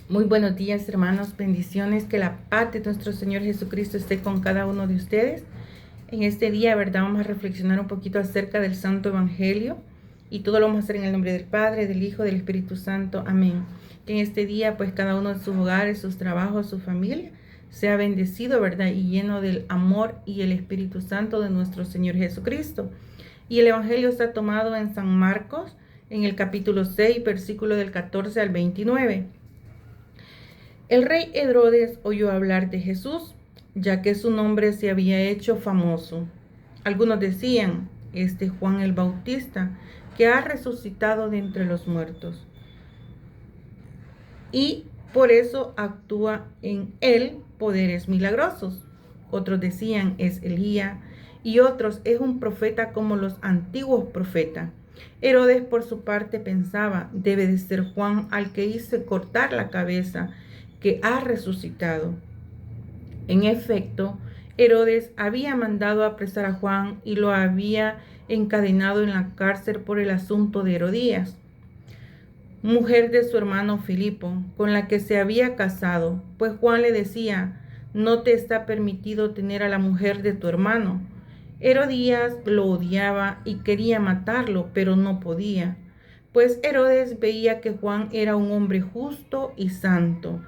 Muy buenos días, hermanos, bendiciones, que la paz de nuestro Señor Jesucristo esté con cada uno de ustedes. En este día, ¿verdad? Vamos a reflexionar un poquito acerca del Santo Evangelio y todo lo vamos a hacer en el nombre del Padre, del Hijo, del Espíritu Santo. Amén. Que en este día, pues cada uno de sus hogares, sus trabajos, su familia, sea bendecido, ¿verdad? Y lleno del amor y el Espíritu Santo de nuestro Señor Jesucristo. Y el Evangelio está tomado en San Marcos, en el capítulo 6, versículo del 14 al 29. El rey Herodes oyó hablar de Jesús, ya que su nombre se había hecho famoso. Algunos decían, este Juan el Bautista, que ha resucitado de entre los muertos. Y por eso actúa en él poderes milagrosos. Otros decían, es Elías, y otros, es un profeta como los antiguos profetas. Herodes por su parte pensaba, debe de ser Juan al que hice cortar la cabeza, que ha resucitado. En efecto, Herodes había mandado apresar a Juan y lo había encadenado en la cárcel por el asunto de Herodías, mujer de su hermano Filipo, con la que se había casado, pues Juan le decía, no te está permitido tener a la mujer de tu hermano. Herodías lo odiaba y quería matarlo, pero no podía, pues Herodes veía que Juan era un hombre justo y santo,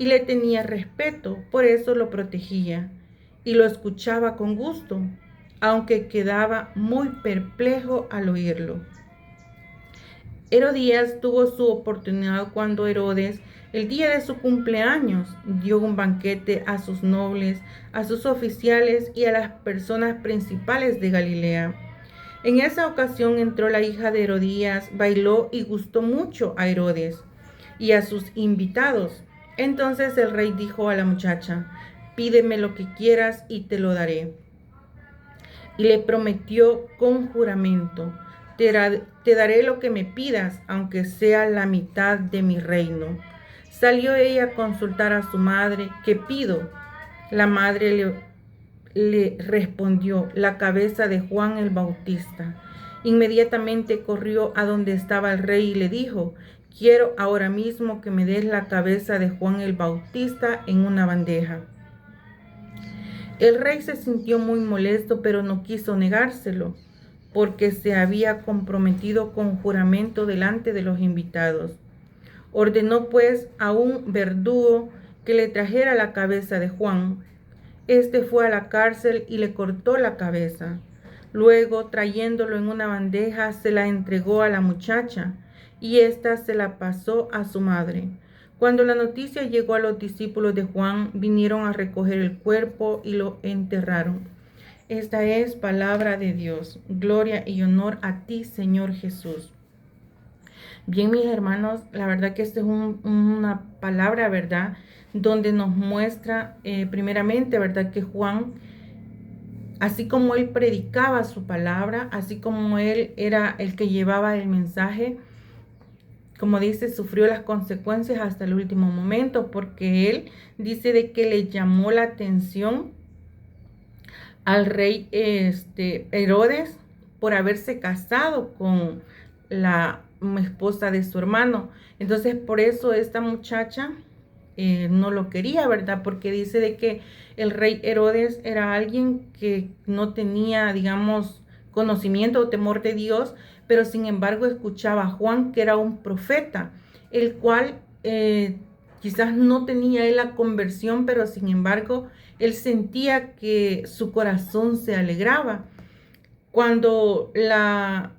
y le tenía respeto, por eso lo protegía y lo escuchaba con gusto, aunque quedaba muy perplejo al oírlo. Herodías tuvo su oportunidad cuando Herodes, el día de su cumpleaños, dio un banquete a sus nobles, a sus oficiales y a las personas principales de Galilea. En esa ocasión entró la hija de Herodías, bailó y gustó mucho a Herodes y a sus invitados. Entonces el rey dijo a la muchacha, pídeme lo que quieras y te lo daré. Y le prometió con juramento, te daré lo que me pidas, aunque sea la mitad de mi reino. Salió ella a consultar a su madre, ¿qué pido? La madre le respondió, la cabeza de Juan el Bautista. Inmediatamente corrió a donde estaba el rey y le dijo, quiero ahora mismo que me des la cabeza de Juan el Bautista en una bandeja. El rey se sintió muy molesto, pero no quiso negárselo, porque se había comprometido con juramento delante de los invitados. Ordenó pues a un verdugo que le trajera la cabeza de Juan. Este fue a la cárcel y le cortó la cabeza. Luego, trayéndolo en una bandeja, se la entregó a la muchacha, y ésta se la pasó a su madre. Cuando la noticia llegó a los discípulos de Juan, vinieron a recoger el cuerpo y lo enterraron. Esta es palabra de Dios. Gloria y honor a ti, Señor Jesús. Bien, mis hermanos, la verdad que esta es una palabra, ¿verdad? Donde nos muestra primeramente, ¿verdad? Que Juan, así como él predicaba su palabra, así como él era el que llevaba el mensaje, como dice, sufrió las consecuencias hasta el último momento, porque él dice de que le llamó la atención al rey Herodes por haberse casado con la esposa de su hermano. Entonces, por eso esta muchacha no lo quería, ¿verdad? Porque dice de que el rey Herodes era alguien que no tenía, digamos, conocimiento o temor de Dios, pero sin embargo escuchaba a Juan, que era un profeta, el cual quizás no tenía él la conversión, pero sin embargo él sentía que su corazón se alegraba. Cuando la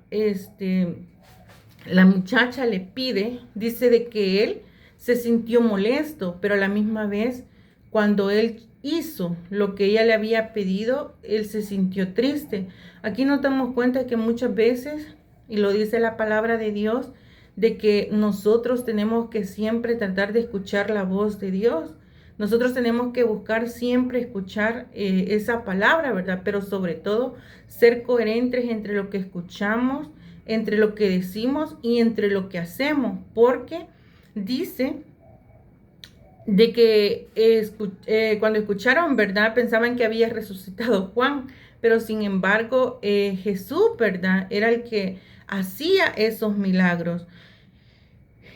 muchacha le pide, dice de que él se sintió molesto, pero a la misma vez, cuando él hizo lo que ella le había pedido, él se sintió triste. Aquí nos damos cuenta que muchas veces, y lo dice la palabra de Dios, de que nosotros tenemos que siempre tratar de escuchar la voz de Dios. Nosotros tenemos que buscar siempre escuchar esa palabra, ¿verdad? Pero sobre todo ser coherentes entre lo que escuchamos, entre lo que decimos y entre lo que hacemos, porque dice de que cuando escucharon, ¿verdad? Pensaban que había resucitado Juan, pero sin embargo Jesús, ¿verdad? Era el que hacía esos milagros.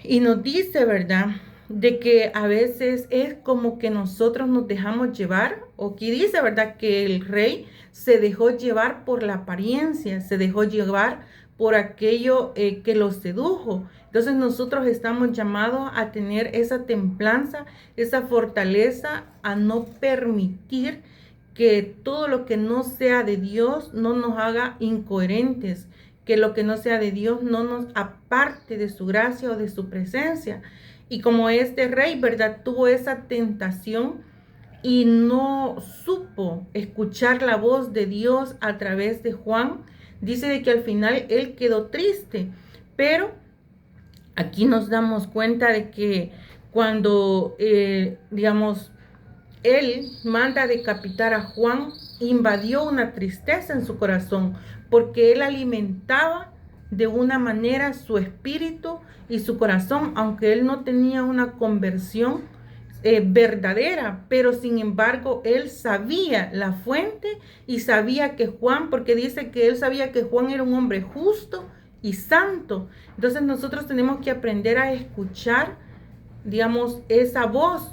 Y nos dice, ¿verdad? de que a veces es como que nosotros nos dejamos llevar, o aquí dice, ¿verdad?, que el rey se dejó llevar por la apariencia, se dejó llevar por aquello que lo sedujo. Entonces nosotros estamos llamados a tener esa templanza, esa fortaleza, a no permitir que todo lo que no sea de Dios no nos haga incoherentes, que lo que no sea de Dios no nos aparte de su gracia o de su presencia. Y como este rey, ¿verdad?, tuvo esa tentación y no supo escuchar la voz de Dios a través de Juan, dice de que al final él quedó triste. Pero aquí nos damos cuenta de que cuando, digamos, él manda decapitar a Juan, invadió una tristeza en su corazón, porque él alimentaba de una manera su espíritu y su corazón, aunque él no tenía una conversión verdadera, pero sin embargo él sabía la fuente y sabía que Juan, porque dice que él sabía que Juan era un hombre justo y santo. Entonces nosotros tenemos que aprender a escuchar, digamos, esa voz,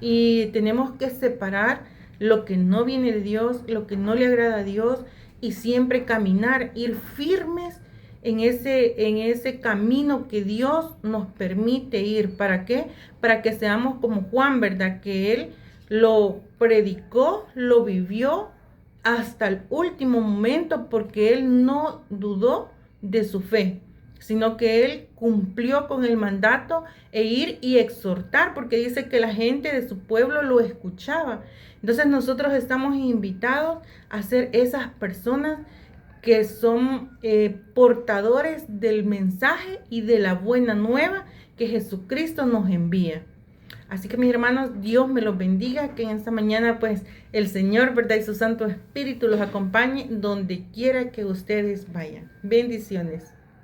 y tenemos que separar lo que no viene de Dios, lo que no le agrada a Dios, y siempre caminar, ir firmes en ese camino que Dios nos permite ir. ¿Para qué? Para que seamos como Juan, ¿verdad? Que él lo predicó, lo vivió hasta el último momento, porque él no dudó de su fe, sino que él cumplió con el mandato e ir y exhortar, porque dice que la gente de su pueblo lo escuchaba. Entonces nosotros estamos invitados a ser esas personas que son portadores del mensaje y de la buena nueva que Jesucristo nos envía. Así que mis hermanos, Dios me los bendiga, que en esta mañana pues el Señor, ¿verdad?, y su Santo Espíritu los acompañe donde quiera que ustedes vayan. Bendiciones.